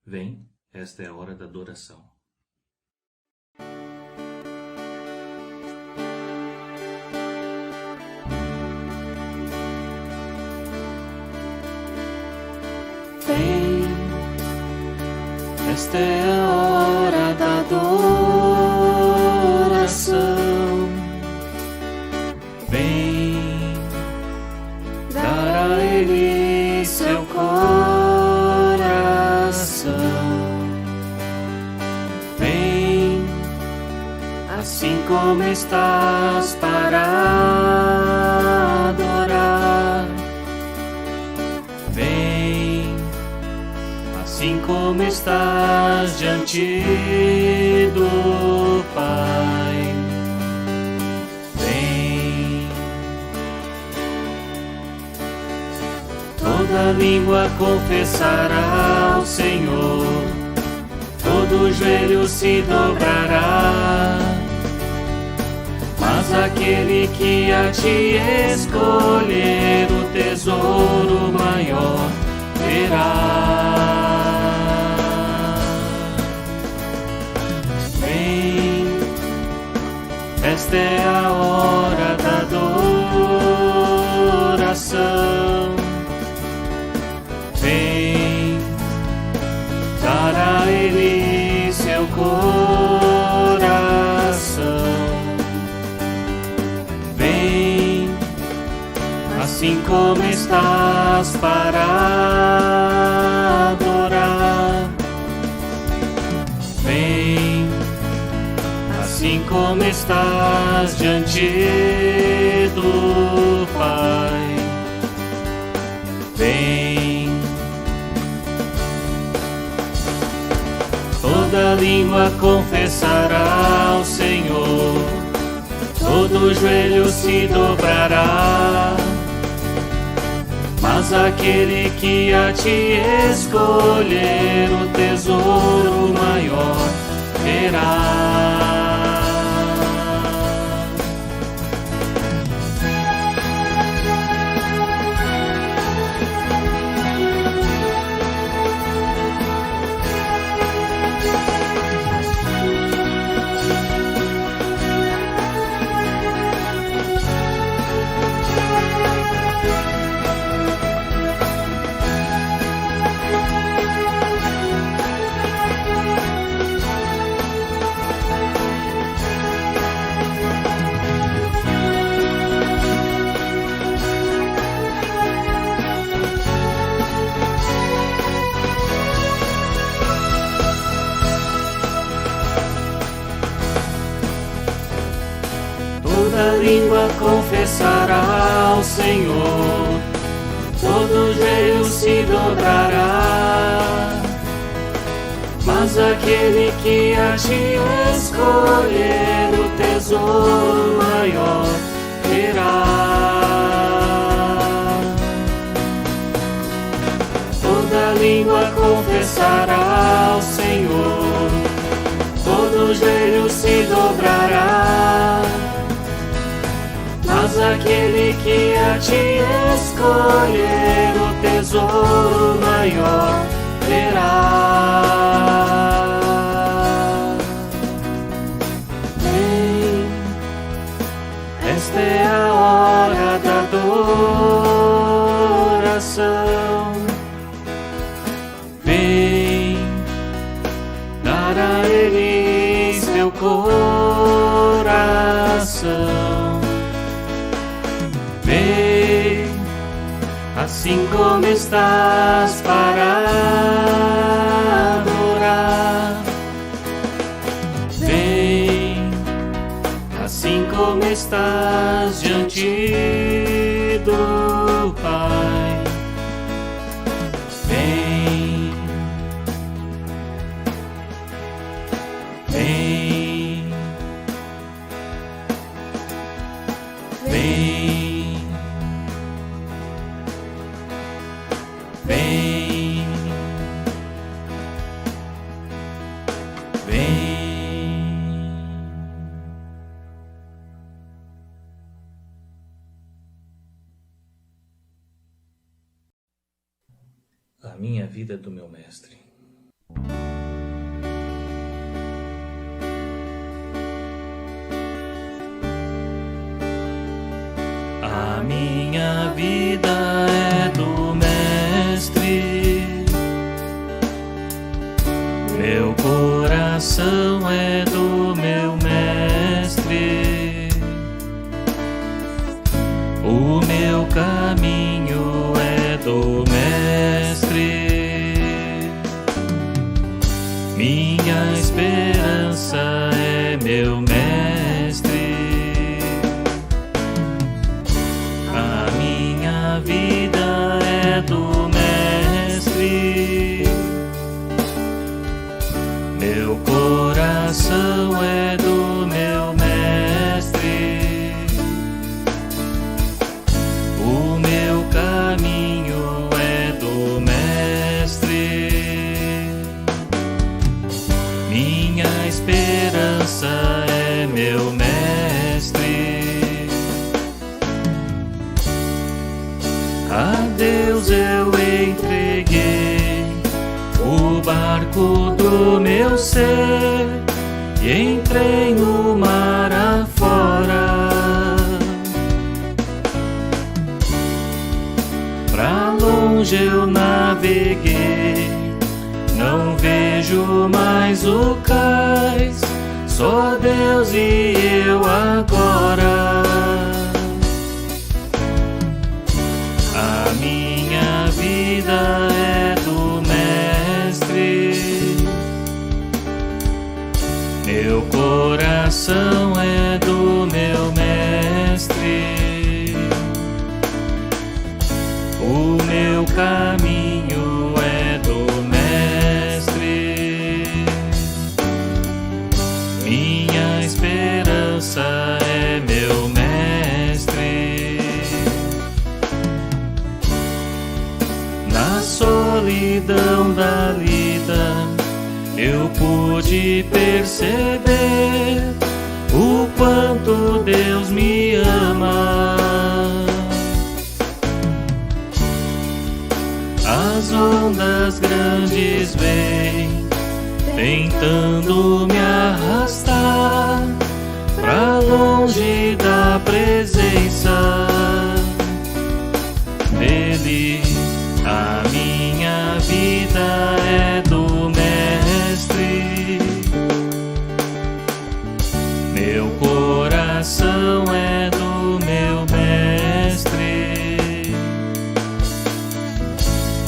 Vem, esta é a hora da adoração. Vem, esta é a hora da adoração. Vem, dar a Ele seu coração. Vem, assim como estás para adorar. Vem, assim como estás diante do Pai. Vem, toda língua confessará ao Senhor, todo joelho se dobrará, mas aquele que a ti escolher o tesouro maior terá. Vem, esta é a hora da adoração. Vem, dar a Ele seu coração. Vem, assim como estás para adorar. Vem, assim como estás diante do Pai. Vem, toda língua confessará ao Senhor, todo joelho se dobrará, mas aquele que a ti escolher o tesouro maior terá. Toda língua confessará ao Senhor, todo joelho se dobrará, mas aquele que a ti escolher o tesouro maior terá. Toda língua confessará ao Senhor, todo joelho se dobrará, mas aquele que a ti escolher o tesouro maior terá. Vem, esta é a hora da adoração. Vem, dar a Ele seu coração. Vem, assim como estás para adorar. Vem, assim como estás diante do Pai. Vem, vem, vem. Vem, vem. A minha vida do meu mestre. A minha vida é do Mestre, meu coração é do meu Mestre, o meu caminho é do Mestre, minha esperança é meu Mestre. A minha vida é do Mestre, meu coração é do meu Mestre, o meu caminho é do Mestre, minha esperança é meu Mestre. A Deus eu entreguei o barco do meu ser e entrei no mar afora. Pra longe eu naveguei, não vejo mais o cais, só Deus e eu agora. A minha vida é do Mestre, meu coração é do meu Mestre, o meu caminho é do Mestre, minha esperança é meu Mestre. Na solidão da vida eu pude perceber o quanto Deus me ama. As ondas grandes vêm tentando me arrastar pra longe da presença dele. A minha vida é do Mestre, meu coração é do meu Mestre,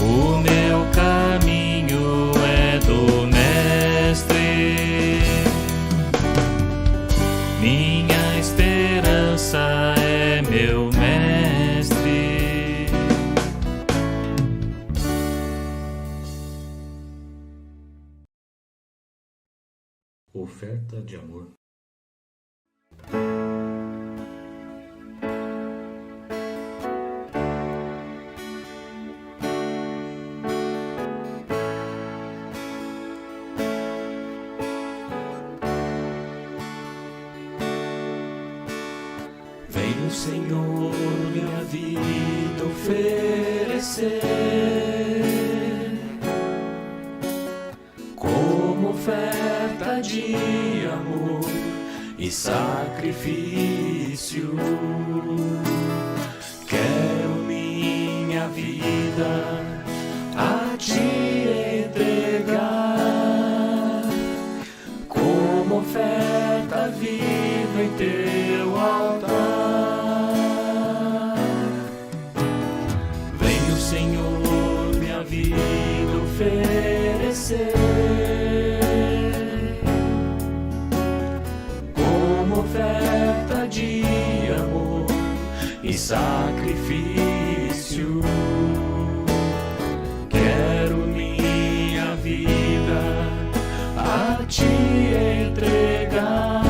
o meu caminho é do Mestre, minha esperança é meu Mestre. Oferta de amor. Vem o Senhor minha vida oferecer como oferta de amor e sacrifício. Quero minha vida a te entregar como oferta viva em teu altar. Vem o Senhor minha vida oferecer como oferta de amor e sacrifício. Quero minha vida a te entregar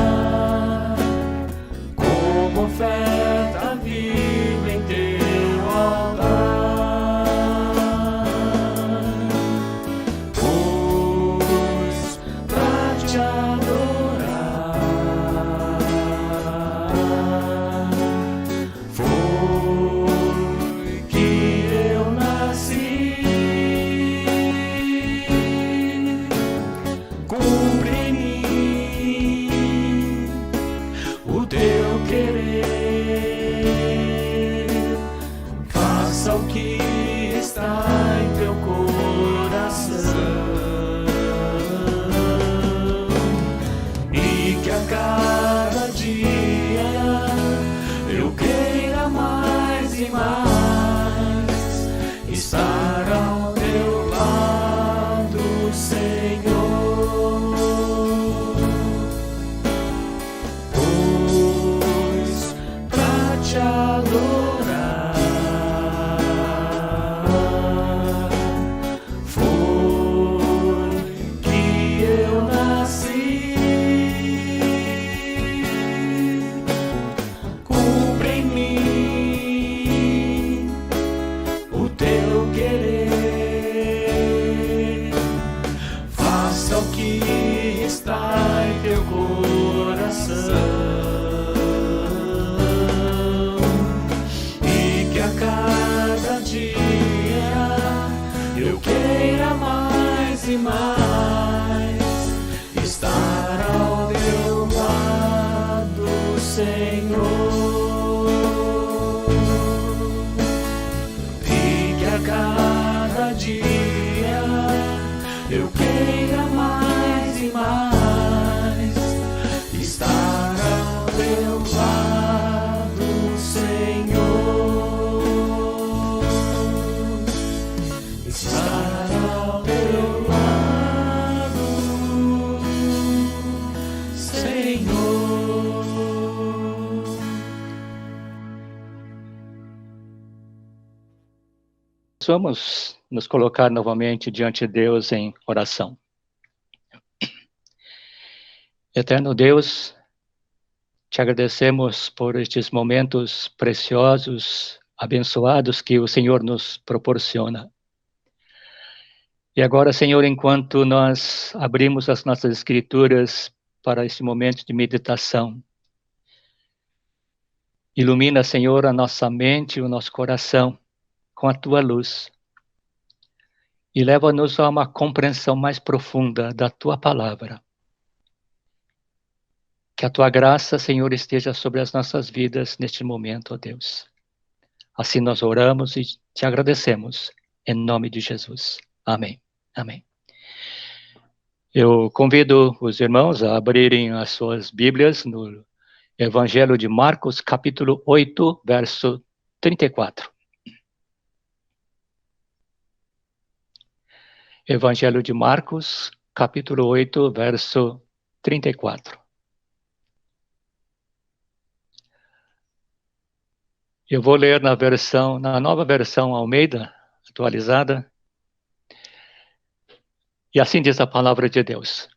como oferta viva em teu altar. Pois pra te adorar foi e mais estar ao teu lado, Senhor. E que a cada dia eu queira mais e mais estar ao teu lado, Senhor. Estar ao teu lado, Senhor. Vamos nos colocar novamente diante de Deus em oração. Eterno Deus, te agradecemos por estes momentos preciosos, abençoados que o Senhor nos proporciona. E agora, Senhor, enquanto nós abrimos as nossas escrituras para este momento de meditação, ilumina, Senhor, a nossa mente e o nosso coração com a tua luz e leva-nos a uma compreensão mais profunda da tua palavra. Que a tua graça, Senhor, esteja sobre as nossas vidas neste momento, ó Deus. Assim nós oramos e te agradecemos, em nome de Jesus. Amém. Amém. Eu convido os irmãos a abrirem as suas Bíblias no Evangelho de Marcos, capítulo 8, verso 34. Evangelho de Marcos, capítulo 8, verso 34. Eu vou ler na nova versão Almeida, atualizada. E assim diz a palavra de Deus.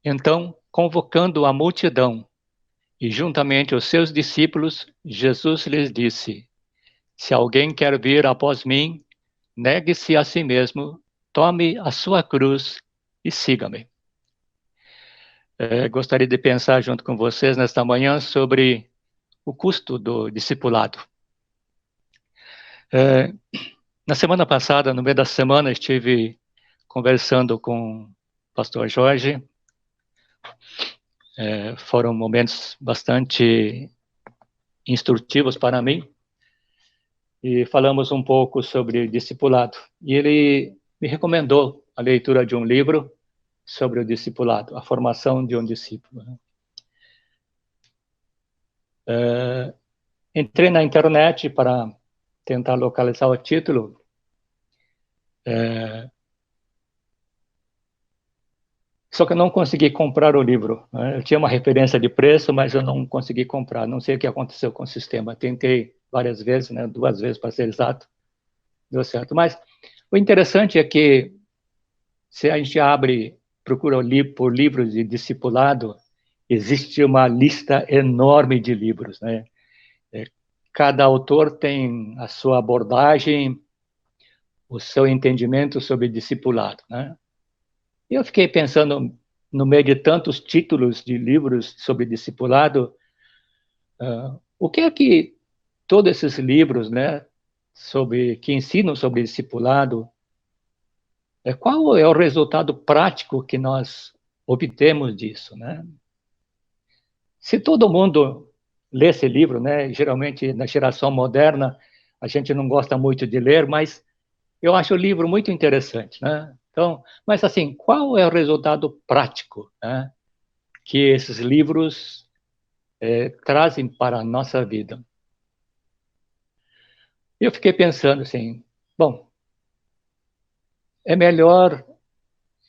Então, convocando a multidão e juntamente os seus discípulos, Jesus lhes disse: se alguém quer vir após mim, negue-se a si mesmo, tome a sua cruz e siga-me. Gostaria de pensar junto com vocês nesta manhã sobre o custo do discipulado. Na semana passada, no meio da semana, estive conversando com o pastor Jorge. Foram momentos bastante instrutivos para mim. E falamos um pouco sobre discipulado. E ele me recomendou a leitura de um livro sobre o discipulado, a formação de um discípulo. Entrei na internet para tentar localizar o título. Só que eu não consegui comprar o livro. Eu tinha uma referência de preço, mas eu não consegui comprar. Não sei o que aconteceu com o sistema. Tentei várias vezes, 2 vezes para ser exato. Deu certo. Mas o interessante é que se a gente procura por livros de discipulado, existe uma lista enorme de livros, né? Cada autor tem a sua abordagem, o seu entendimento sobre discipulado, né? E eu fiquei pensando, no meio de tantos títulos de livros sobre discipulado, o que é que todos esses livros, né, que ensinam sobre discipulado, qual é o resultado prático que nós obtemos disso, né? Se todo mundo lê esse livro, né, geralmente na geração moderna, a gente não gosta muito de ler, mas eu acho o livro muito interessante, né? Então, mas assim, qual é o resultado prático, né, que esses livros trazem para a nossa vida? Eu fiquei pensando assim, bom, é melhor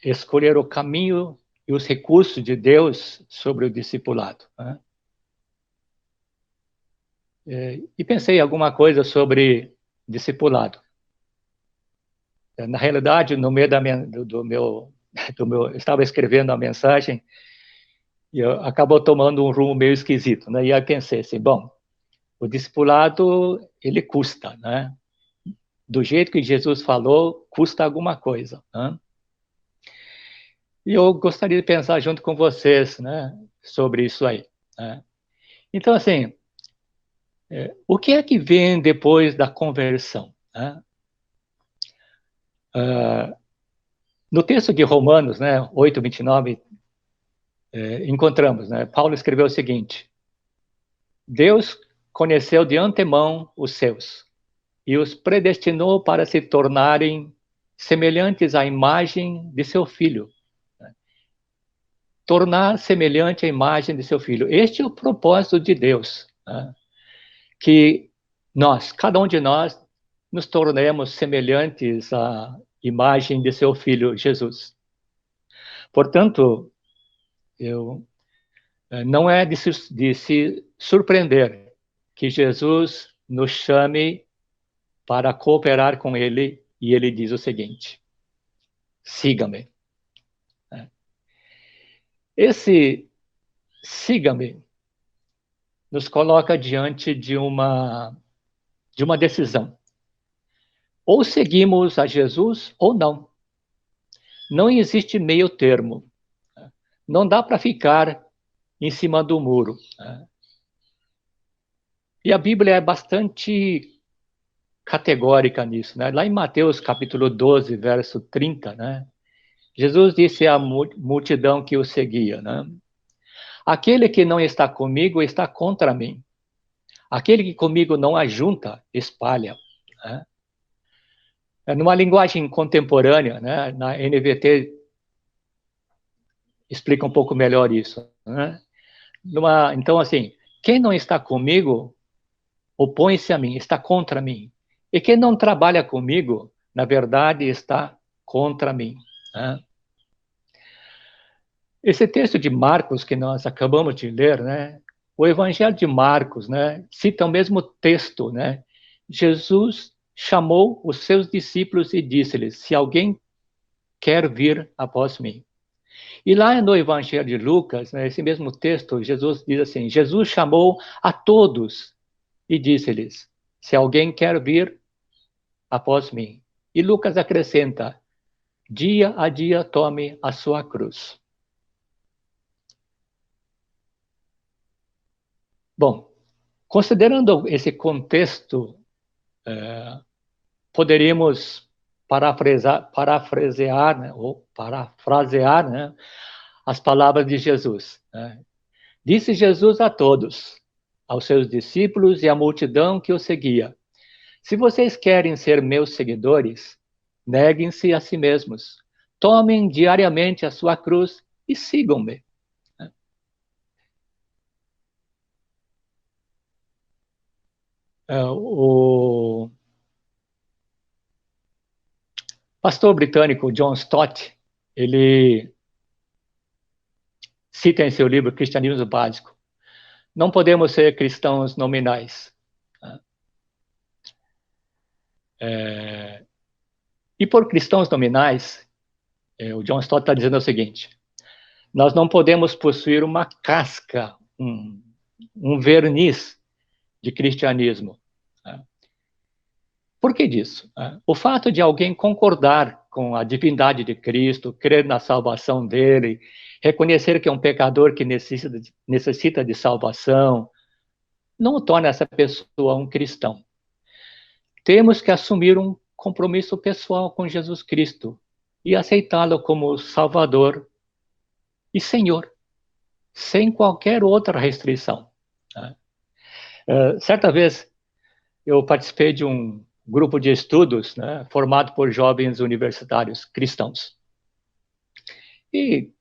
escolher o caminho e os recursos de Deus sobre o discipulado, né? E pensei em alguma coisa sobre discipulado. Na realidade, no meio do meu eu estava escrevendo a mensagem e acabou tomando um rumo meio esquisito, né? E aí pensei assim, bom, o discipulado, ele custa, né? Do jeito que Jesus falou, custa alguma coisa, né? E eu gostaria de pensar junto com vocês, né, sobre isso aí, né? Então, assim, o que é que vem depois da conversão, né? No texto de Romanos, né, 8:29, encontramos, né, Paulo escreveu o seguinte: Deus conheceu de antemão os seus e os predestinou para se tornarem semelhantes à imagem de seu filho. Tornar semelhante à imagem de seu filho. Este é o propósito de Deus, né? Que nós, cada um de nós, nos tornemos semelhantes à imagem de seu filho Jesus. Portanto, não é de se surpreender que Jesus nos chame para cooperar com ele, e ele diz o seguinte: siga-me. Esse siga-me nos coloca diante de uma decisão. Ou seguimos a Jesus ou não. Não existe meio termo. Não dá para ficar em cima do muro. E a Bíblia é bastante categórica nisso, né? Lá em Mateus capítulo 12, verso 30, né? Jesus disse à multidão que o seguia, né? Aquele que não está comigo está contra mim. Aquele que comigo não ajunta, espalha. Né? Numa linguagem contemporânea, né? Na NVT explica um pouco melhor isso. Né? Então, assim, quem não está comigo opõe-se a mim, está contra mim. E quem não trabalha comigo, na verdade, está contra mim. Né? Esse texto de Marcos que nós acabamos de ler, né? O Evangelho de Marcos, né, cita o mesmo texto, né? Jesus chamou os seus discípulos e disse-lhes: se alguém quer vir após mim. E lá no Evangelho de Lucas, né, esse mesmo texto, Jesus diz assim: Jesus chamou a todos e disse-lhes: se alguém quer vir após mim. E Lucas acrescenta: dia a dia tome a sua cruz. Bom, considerando esse contexto, poderíamos parafrasear, né, ou parafrasear, né, as palavras de Jesus. Né? Disse Jesus a todos, aos seus discípulos e à multidão que o seguia: se vocês querem ser meus seguidores, neguem-se a si mesmos, tomem diariamente a sua cruz e sigam-me. O pastor britânico John Stott, ele cita em seu livro Cristianismo Básico: não podemos ser cristãos nominais. E por cristãos nominais, o John Stott está dizendo o seguinte: nós não podemos possuir uma casca, um verniz de cristianismo. Por que disso? O fato de alguém concordar com a divindade de Cristo, crer na salvação dele, reconhecer que é um pecador que necessita de salvação, não o torna essa pessoa um cristão. Temos que assumir um compromisso pessoal com Jesus Cristo e aceitá-lo como Salvador e Senhor, sem qualquer outra restrição. Certa vez, eu participei de um grupo de estudos, né, formado por jovens universitários cristãos. E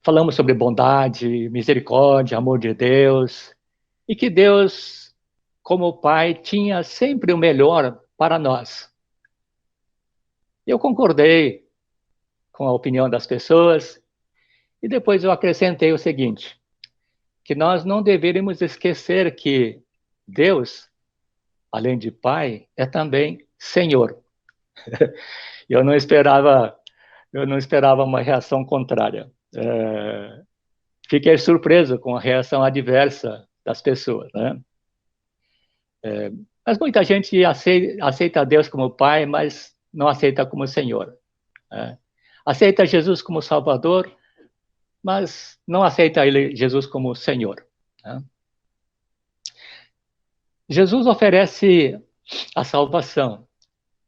falamos sobre bondade, misericórdia, amor de Deus, e que Deus, como Pai, tinha sempre o melhor para nós. Eu concordei com a opinião das pessoas, e depois eu acrescentei o seguinte: que nós não deveríamos esquecer que Deus, além de Pai, é também Senhor. Eu não esperava uma reação contrária. Fiquei surpreso com a reação adversa das pessoas, né? Mas muita gente aceita Deus como Pai, mas não aceita como Senhor. Aceita Jesus como Salvador, mas não aceita Jesus como Senhor. Jesus oferece a salvação,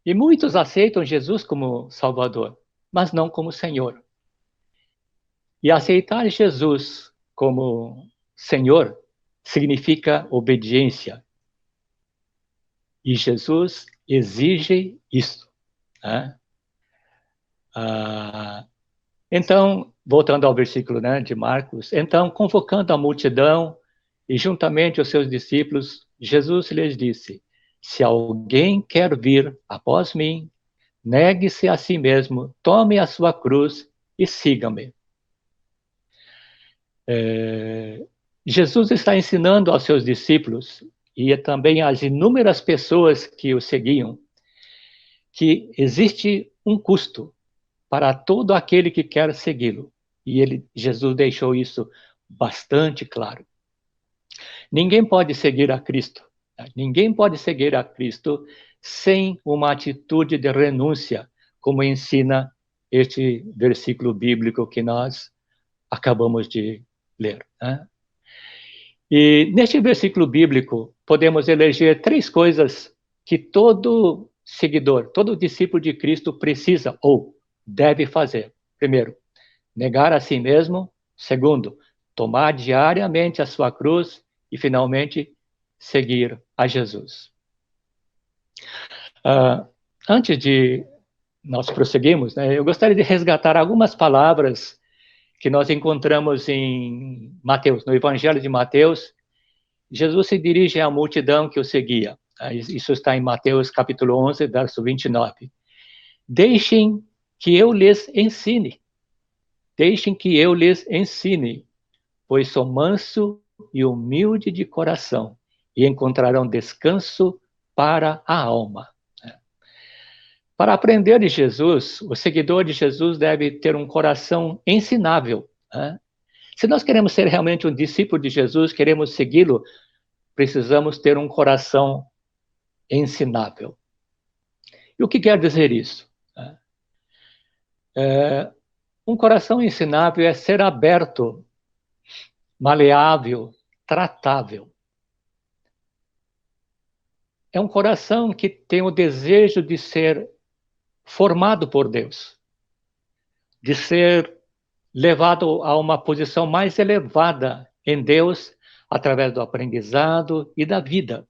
E muitos aceitam Jesus como Salvador, mas não como Senhor. E aceitar Jesus como Senhor significa obediência. E Jesus exige isso. Né? Então, voltando ao versículo, né, de Marcos, então, convocando a multidão e juntamente os seus discípulos, Jesus lhes disse: se alguém quer vir após mim, negue-se a si mesmo, tome a sua cruz e siga-me. Jesus está ensinando aos seus discípulos e também às inúmeras pessoas que o seguiam que existe um custo para todo aquele que quer segui-lo. E Jesus deixou isso bastante claro. Ninguém pode seguir a Cristo. Ninguém pode seguir a Cristo sem uma atitude de renúncia, como ensina este versículo bíblico que nós acabamos de ler. Né? E neste versículo bíblico, podemos eleger 3 coisas que todo seguidor, todo discípulo de Cristo precisa ou deve fazer. Primeiro, negar a si mesmo. Segundo, tomar diariamente a sua cruz. E, finalmente, seguir a Jesus. Antes de nós prosseguirmos, né, eu gostaria de resgatar algumas palavras que nós encontramos em Mateus, no Evangelho de Mateus. Jesus se dirige à multidão que o seguia. Isso está em Mateus capítulo 11, verso 29. Deixem que eu lhes ensine. Deixem que eu lhes ensine, pois sou manso e humilde de coração, e encontrarão descanso para a alma. Para aprender de Jesus, o seguidor de Jesus deve ter um coração ensinável. Se nós queremos ser realmente um discípulo de Jesus, queremos segui-lo, precisamos ter um coração ensinável. E o que quer dizer isso? Um coração ensinável é ser aberto, maleável, tratável. É um coração que tem o desejo de ser formado por Deus, de ser levado a uma posição mais elevada em Deus através do aprendizado e da vida.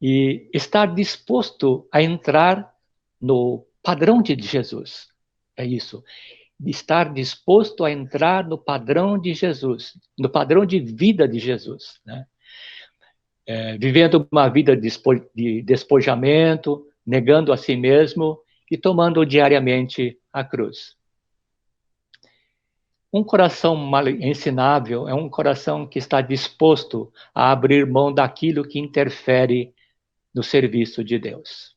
E estar disposto a entrar no padrão de Jesus. É isso. Estar disposto a entrar no padrão de Jesus, no padrão de vida de Jesus, né? Vivendo uma vida de despojamento, negando a si mesmo e tomando diariamente a cruz. Um coração mal ensinável é um coração que está disposto a abrir mão daquilo que interfere no serviço de Deus.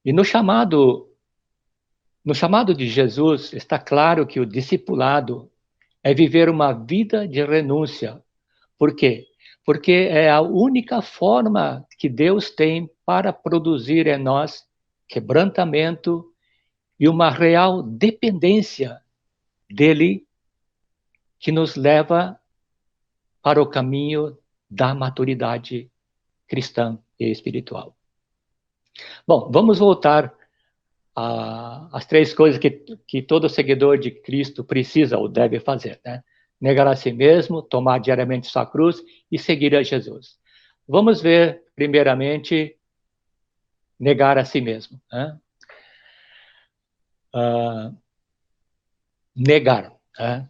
E no chamado de Jesus, está claro que o discipulado é viver uma vida de renúncia. Por quê? Porque é a única forma que Deus tem para produzir em nós quebrantamento e uma real dependência dele, que nos leva para o caminho da maturidade cristã e espiritual. Bom, vamos voltar às 3 coisas que todo seguidor de Cristo precisa ou deve fazer, né? Negar a si mesmo, tomar diariamente sua cruz e seguir a Jesus. Vamos ver, primeiramente, negar a si mesmo. Né? Negar. Né?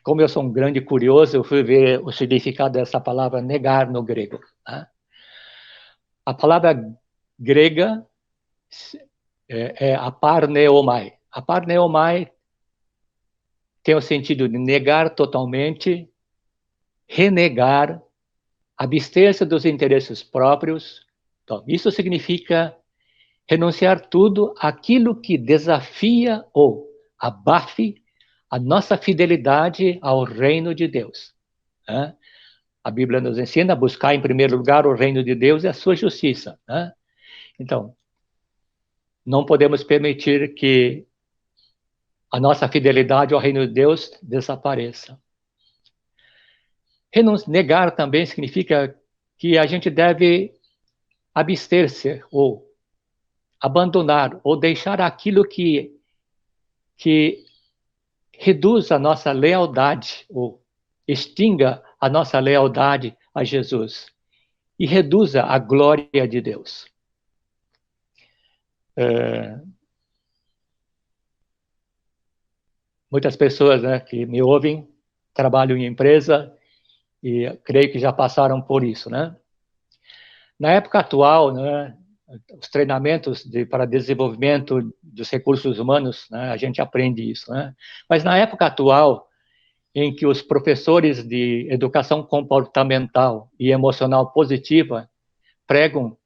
Como eu sou um grande curioso, eu fui ver o significado dessa palavra negar no grego. Né? A palavra grega é aparneomai. Aparneomai tem o sentido de negar totalmente, renegar, abster-se dos interesses próprios. Então, isso significa renunciar tudo aquilo que desafia ou abafe a nossa fidelidade ao reino de Deus. Né? A Bíblia nos ensina a buscar em primeiro lugar o reino de Deus e a sua justiça. Né? Então, não podemos permitir que a nossa fidelidade ao reino de Deus desapareça. Negar também significa que a gente deve abster-se ou abandonar ou deixar aquilo que reduz a nossa lealdade ou extinga a nossa lealdade a Jesus e reduza a glória de Deus. Muitas pessoas, né, que me ouvem trabalham em empresa e creio que já passaram por isso, né? Na época atual, né, os treinamentos para desenvolvimento dos recursos humanos, né, a gente aprende isso, né? Mas na época atual, em que os professores de educação comportamental e emocional positiva pregam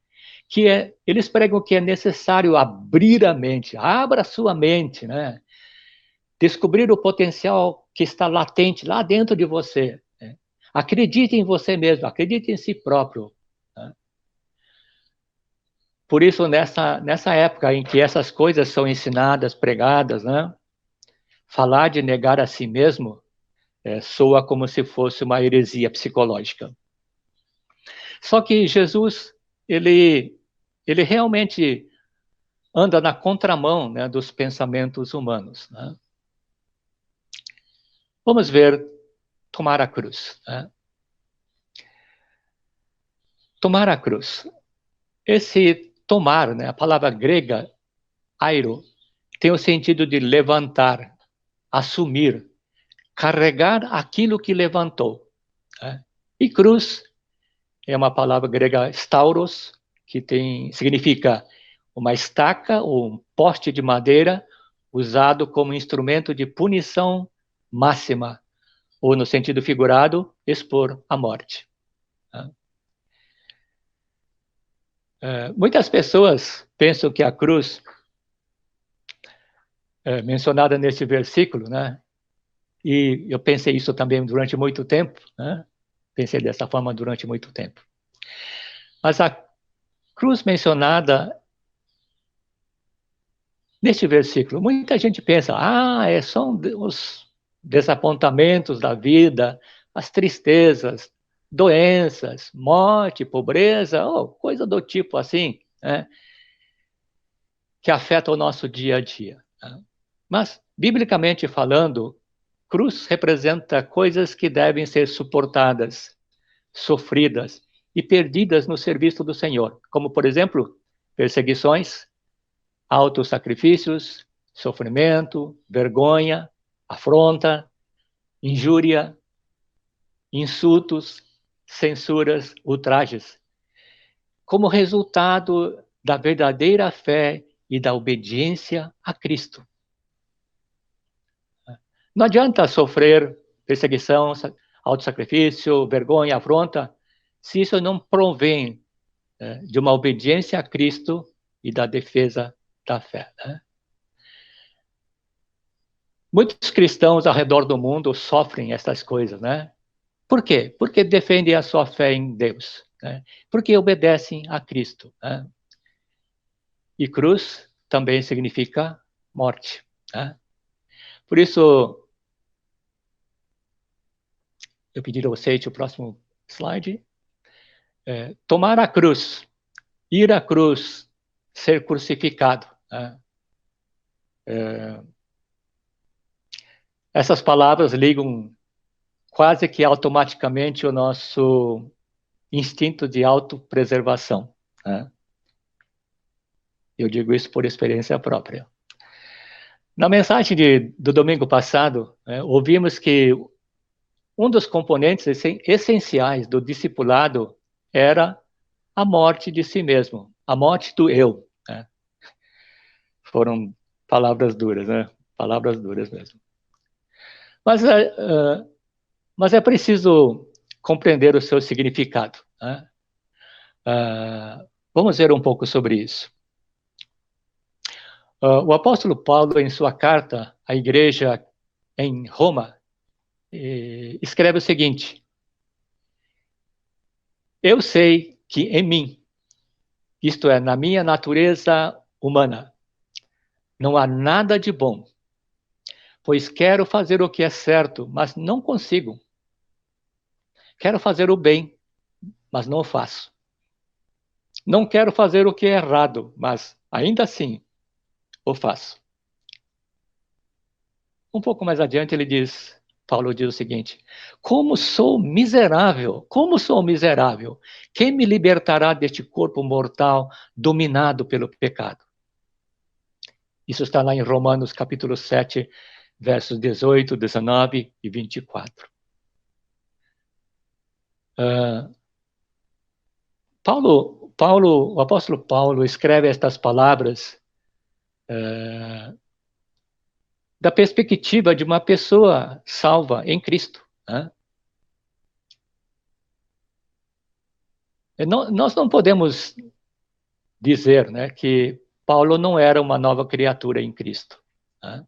eles pregam que é necessário abrir a mente, abra a sua mente, né? Descobrir o potencial que está latente lá dentro de você. Né? Acredite em você mesmo, acredite em si próprio. Né? Por isso, nessa época em que essas coisas são ensinadas, pregadas, né? Falar de negar a si mesmo soa como se fosse uma heresia psicológica. Só que Jesus, ele realmente anda na contramão, né, dos pensamentos humanos. Né? Vamos ver tomar a cruz. Né? Tomar a cruz. Esse tomar, né, a palavra grega, airo, tem o sentido de levantar, assumir, carregar aquilo que levantou. Né? E cruz é uma palavra grega stauros, que significa uma estaca ou um poste de madeira usado como instrumento de punição máxima, ou no sentido figurado, expor a morte. Muitas pessoas pensam que a cruz, mencionada nesse versículo, né? E eu pensei isso também durante muito tempo, né? Pensei dessa forma durante muito tempo. Mas a cruz mencionada neste versículo, muita gente pensa, são os desapontamentos da vida, as tristezas, doenças, morte, pobreza, coisa do tipo assim, né? Que afeta o nosso dia a dia. Né? Mas, biblicamente falando, cruz representa coisas que devem ser suportadas, sofridas e perdidas no serviço do Senhor, como, por exemplo, perseguições, autossacrifícios, sofrimento, vergonha, afronta, injúria, insultos, censuras, ultrajes, como resultado da verdadeira fé e da obediência a Cristo. Não adianta sofrer perseguição, autossacrifício, vergonha, afronta, se isso não provém de uma obediência a Cristo e da defesa da fé. Né? Muitos cristãos ao redor do mundo sofrem essas coisas, né? Por quê? Porque defendem a sua fé em Deus, né? Porque obedecem a Cristo. Né? E cruz também significa morte. Né? Por isso, eu pedi a você o próximo slide. Tomar a cruz, ir à cruz, ser crucificado. Né? Essas palavras ligam quase que automaticamente o nosso instinto de autopreservação. Né? Eu digo isso por experiência própria. Na mensagem do domingo passado, ouvimos que um dos componentes essenciais do discipulado era a morte de si mesmo, a morte do eu. Né? Foram palavras duras, né? Palavras duras mesmo. Mas é preciso compreender o seu significado. Né? Vamos ver um pouco sobre isso. O apóstolo Paulo, em sua carta à igreja em Roma, escreve o seguinte: eu sei que em mim, isto é, na minha natureza humana, não há nada de bom, pois quero fazer o que é certo, mas não consigo. Quero fazer o bem, mas não o faço. Não quero fazer o que é errado, mas ainda assim o faço. Um pouco mais adiante ele diz, Paulo diz o seguinte: como sou miserável, como sou miserável, quem me libertará deste corpo mortal dominado pelo pecado? Isso está lá em Romanos capítulo 7, versos 18, 19 e 24. O apóstolo Paulo escreve estas palavras da perspectiva de uma pessoa salva em Cristo. Né? Nós não podemos dizer, né, que Paulo não era uma nova criatura em Cristo. Né?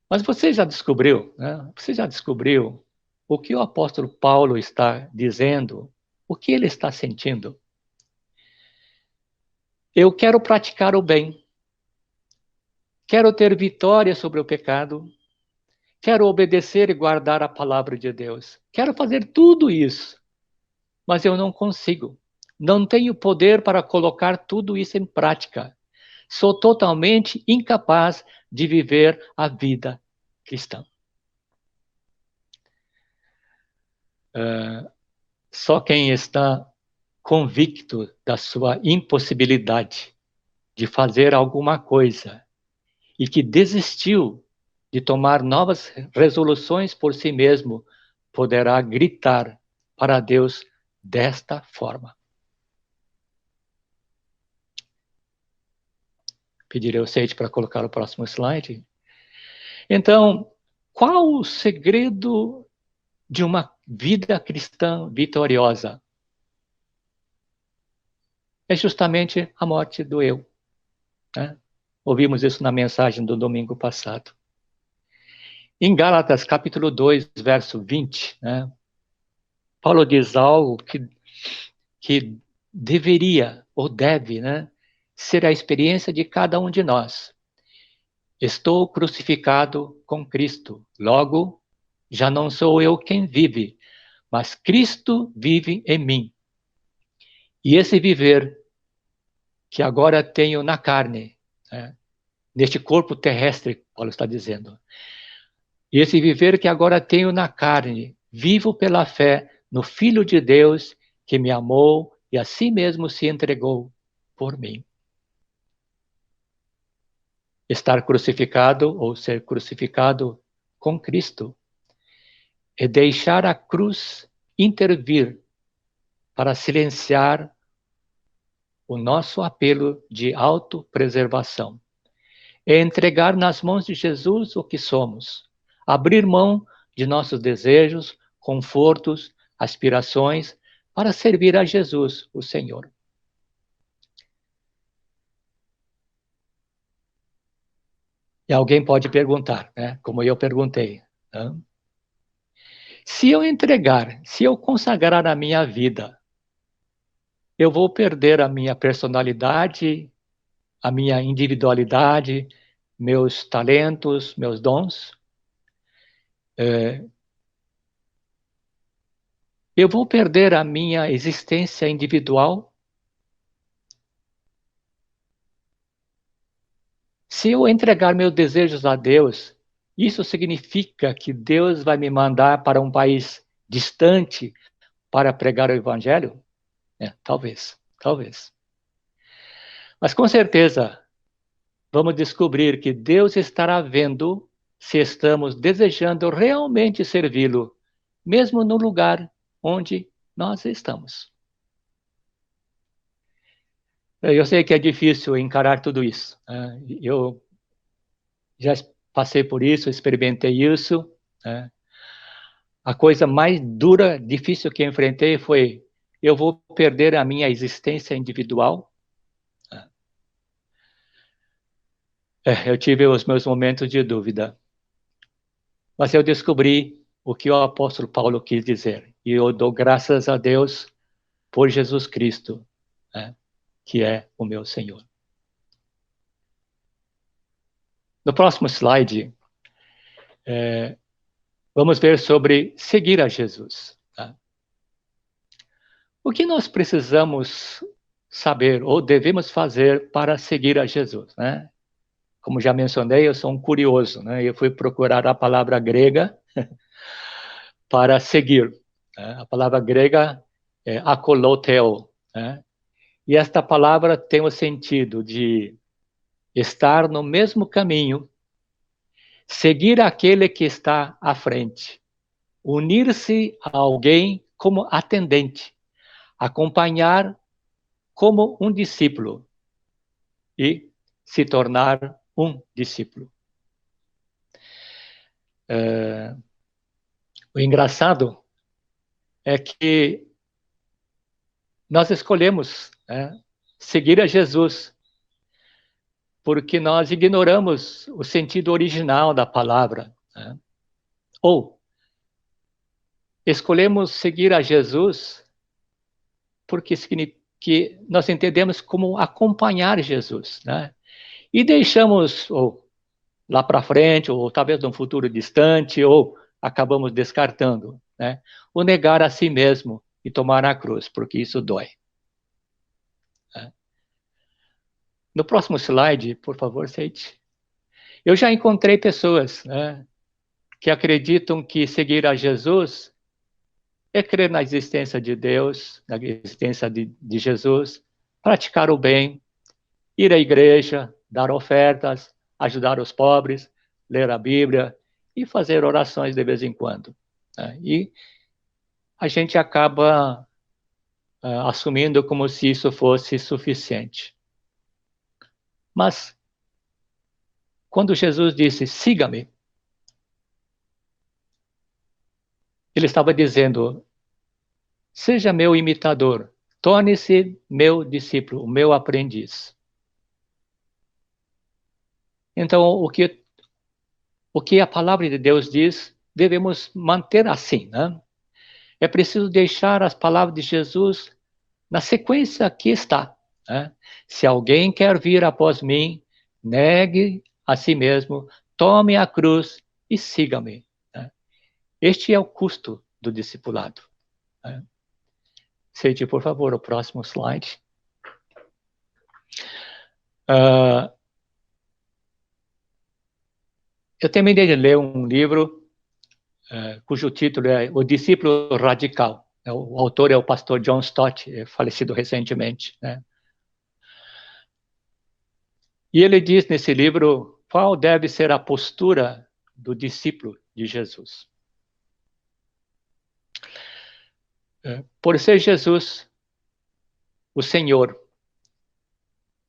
Mas você já descobriu, né? Você já descobriu o que o apóstolo Paulo está dizendo, o que ele está sentindo? Eu quero praticar o bem, quero ter vitória sobre o pecado, quero obedecer e guardar a palavra de Deus, quero fazer tudo isso, mas eu não consigo. Não tenho poder para colocar tudo isso em prática. Sou totalmente incapaz de viver a vida cristã. Só quem está convicto da sua impossibilidade de fazer alguma coisa e que desistiu de tomar novas resoluções por si mesmo, poderá gritar para Deus desta forma. Pedirei ao Seide para colocar o próximo slide. Então, qual o segredo de uma vida cristã vitoriosa? É justamente a morte do eu. Né? Ouvimos isso na mensagem do domingo passado. Em Gálatas, capítulo 2, verso 20, né? Paulo diz algo que deveria, ou deve, né, ser a experiência de cada um de nós. Estou crucificado com Cristo. Logo, já não sou eu quem vive, mas Cristo vive em mim. E esse viver que agora tenho na carne, né, neste corpo terrestre, Paulo está dizendo, e esse viver que agora tenho na carne, vivo pela fé no Filho de Deus que me amou e a si mesmo se entregou por mim. Estar crucificado ou ser crucificado com Cristo é deixar a cruz intervir para silenciar o nosso apelo de autopreservação. É entregar nas mãos de Jesus o que somos, abrir mão de nossos desejos, confortos, aspirações, para servir a Jesus, o Senhor. E alguém pode perguntar, né? Como eu perguntei. Né? Se eu entregar, se eu consagrar a minha vida, eu vou perder a minha personalidade, a minha individualidade, meus talentos, meus dons? Eu vou perder a minha existência individual? Se eu entregar meus desejos a Deus, isso significa que Deus vai me mandar para um país distante para pregar o Evangelho? Talvez, talvez. Mas com certeza, vamos descobrir que Deus estará vendo se estamos desejando realmente servi-lo, mesmo no lugar onde nós estamos. Eu sei que é difícil encarar tudo isso. Eu já passei por isso, experimentei isso. A coisa mais dura, difícil que enfrentei foi: eu vou perder a minha existência individual? Eu tive os meus momentos de dúvida. Mas eu descobri o que o apóstolo Paulo quis dizer. E eu dou graças a Deus por Jesus Cristo, que é o meu Senhor. No próximo slide, vamos ver sobre seguir a Jesus. O que nós precisamos saber ou devemos fazer para seguir a Jesus, né? Como já mencionei, eu sou um curioso, né? Eu fui procurar a palavra grega para seguir. Né? A palavra grega é akoloteo, né? E esta palavra tem o sentido de estar no mesmo caminho, seguir aquele que está à frente, unir-se a alguém como atendente, acompanhar como um discípulo e se tornar um discípulo. O engraçado é que nós escolhemos, né, seguir a Jesus porque nós ignoramos o sentido original da palavra, né? Ou escolhemos seguir a Jesus porque que nós entendemos como acompanhar Jesus, né? E deixamos ou lá para frente, ou talvez num futuro distante, ou acabamos descartando, né? O negar a si mesmo e tomar a cruz, porque isso dói. Né? No próximo slide, por favor, Seite. Eu já encontrei pessoas, né, que acreditam que seguir a Jesus é crer na existência de Deus, na existência de Jesus, praticar o bem, ir à igreja, dar ofertas, ajudar os pobres, ler a Bíblia e fazer orações de vez em quando. Né? E a gente acaba assumindo como se isso fosse suficiente. Mas, quando Jesus disse, siga-me, ele estava dizendo, seja meu imitador, torne-se meu discípulo, meu aprendiz. Então, o que a palavra de Deus diz, devemos manter assim, né? É preciso deixar as palavras de Jesus na sequência que está. Né? Se alguém quer vir após mim, negue a si mesmo, tome a cruz e siga-me. Né? Este é o custo do discipulado. Né? Seite, por favor, o próximo slide. Eu terminei de ler um livro cujo título é O Discípulo Radical. O autor é o pastor John Stott, falecido recentemente. Né? E ele diz nesse livro qual deve ser a postura do discípulo de Jesus. Por ser Jesus o Senhor,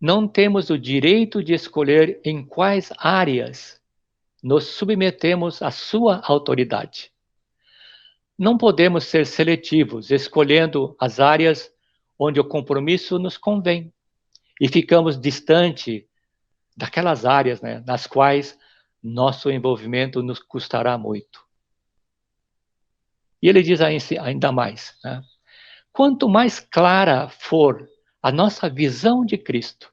não temos o direito de escolher em quais áreas nos submetemos à sua autoridade. Não podemos ser seletivos, escolhendo as áreas onde o compromisso nos convém e ficamos distante daquelas áreas, né, nas quais nosso envolvimento nos custará muito. E ele diz ainda mais, né, quanto mais clara for a nossa visão de Cristo,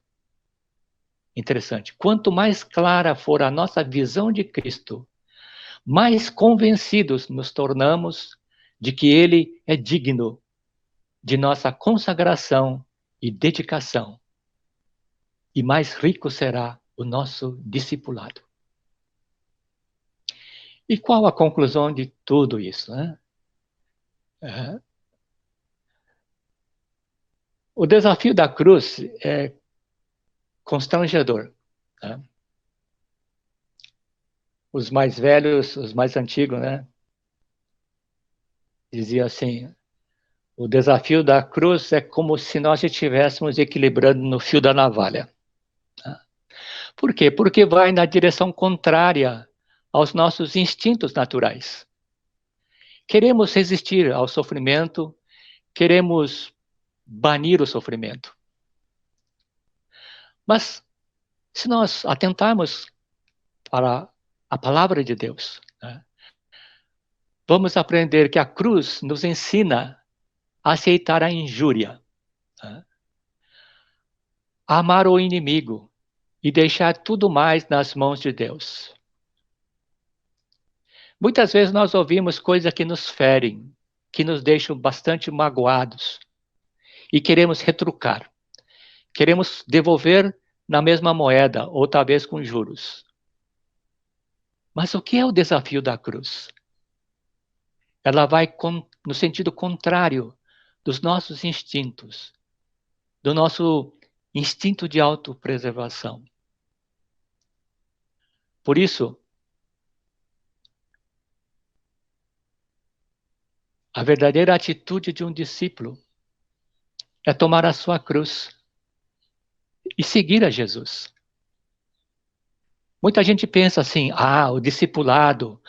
interessante, quanto mais clara for a nossa visão de Cristo, mais convencidos nos tornamos de que Ele é digno de nossa consagração e dedicação. E mais rico será o nosso discipulado. E qual a conclusão de tudo isso? Né? O desafio da cruz é constrangedor. Né? Os mais velhos, os mais antigos, né? Dizia assim, o desafio da cruz é como se nós estivéssemos equilibrando no fio da navalha. Por quê? Porque vai na direção contrária aos nossos instintos naturais. Queremos resistir ao sofrimento, queremos banir o sofrimento. Mas, se nós atentarmos para a palavra de Deus, né, vamos aprender que a cruz nos ensina a aceitar a injúria, né, a amar o inimigo e deixar tudo mais nas mãos de Deus. Muitas vezes nós ouvimos coisas que nos ferem, que nos deixam bastante magoados. e queremos retrucar. Queremos devolver na mesma moeda, ou talvez com juros. Mas o que é o desafio da cruz? Ela vai no sentido contrário dos nossos instintos, do nosso instinto de autopreservação. Por isso, a verdadeira atitude de um discípulo é tomar a sua cruz e seguir a Jesus. Muita gente pensa assim, o discipulado,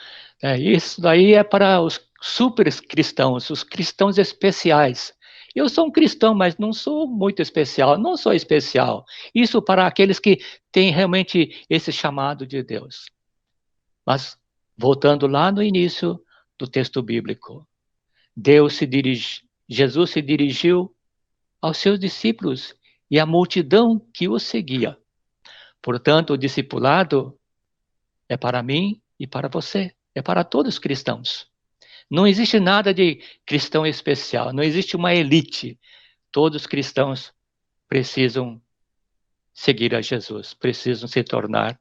isso daí é para os super cristãos, os cristãos especiais. Eu sou um cristão, mas não sou muito especial, não sou especial. Isso para aqueles que têm realmente esse chamado de Deus. Mas, voltando lá no início do texto bíblico, Jesus se dirigiu aos seus discípulos e à multidão que o seguia. Portanto, o discipulado é para mim e para você, é para todos os cristãos. Não existe nada de cristão especial, não existe uma elite. Todos os cristãos precisam seguir a Jesus, precisam se tornar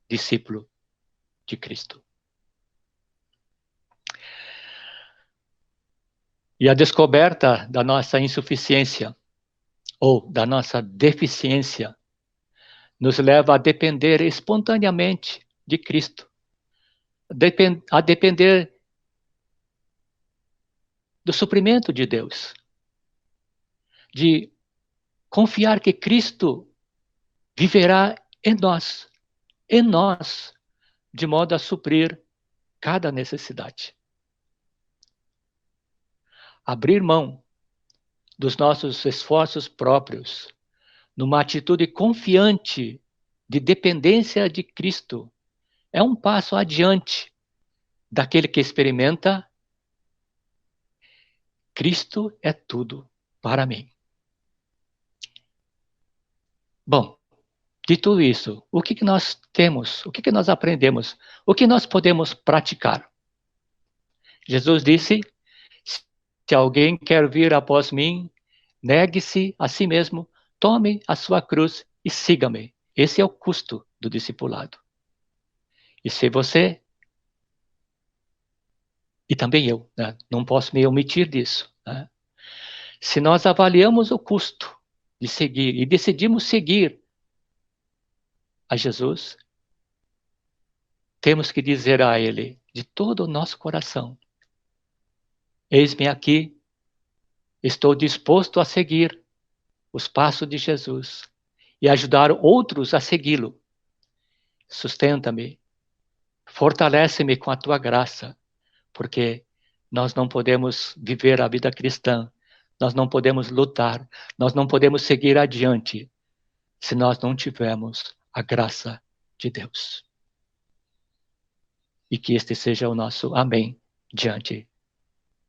discípulo de Cristo. E a descoberta da nossa insuficiência ou da nossa deficiência nos leva a depender espontaneamente de Cristo, a depender do suprimento de Deus, de confiar que Cristo viverá em nós, de modo a suprir cada necessidade. Abrir mão dos nossos esforços próprios, numa atitude confiante de dependência de Cristo, é um passo adiante daquele que experimenta Cristo é tudo para mim. Bom, de tudo isso, o que nós temos, o que nós aprendemos, o que nós podemos praticar? Jesus disse, se alguém quer vir após mim, negue-se a si mesmo, tome a sua cruz e siga-me. Esse é o custo do discipulado. E se você, e também eu, não posso me omitir disso, se nós avaliamos o custo de seguir e decidimos seguir a Jesus, temos que dizer a Ele de todo o nosso coração, eis-me aqui, estou disposto a seguir os passos de Jesus e ajudar outros a segui-lo. Sustenta-me, fortalece-me com a tua graça, porque nós não podemos viver a vida cristã, nós não podemos lutar, nós não podemos seguir adiante se nós não tivermos a graça de Deus. E que este seja o nosso amém diante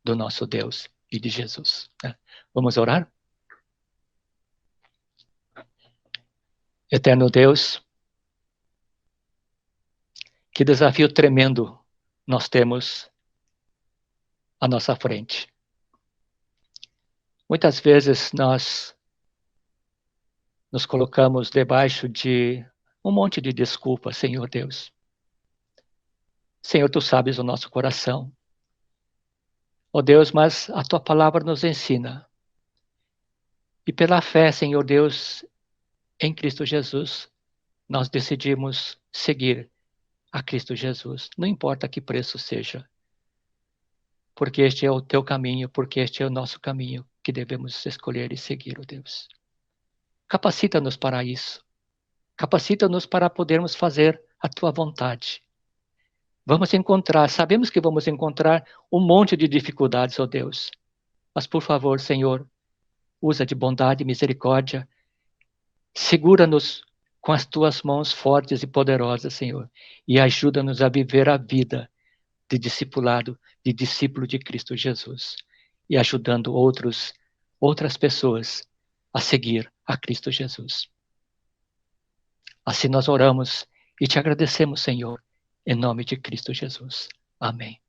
do nosso Deus e de Jesus. Vamos orar? Eterno Deus, que desafio tremendo nós temos à nossa frente. Muitas vezes nós nos colocamos debaixo de um monte de desculpas, Senhor Deus. Senhor, Tu sabes o nosso coração. Ó Deus, mas a Tua palavra nos ensina. E pela fé, Senhor Deus, em Cristo Jesus, nós decidimos seguir a Cristo Jesus. Não importa que preço seja. Porque este é o Teu caminho, porque este é o nosso caminho que devemos escolher e seguir, ó Deus. Capacita-nos para isso. Capacita-nos para podermos fazer a Tua vontade. Sabemos que vamos encontrar um monte de dificuldades, ó Deus. Mas, por favor, Senhor, usa de bondade e misericórdia. Segura-nos com as Tuas mãos fortes e poderosas, Senhor. E ajuda-nos a viver a vida de discipulado, de discípulo de Cristo Jesus. E ajudando outras pessoas a seguir a Cristo Jesus. Assim nós oramos e Te agradecemos, Senhor, em nome de Cristo Jesus. Amém.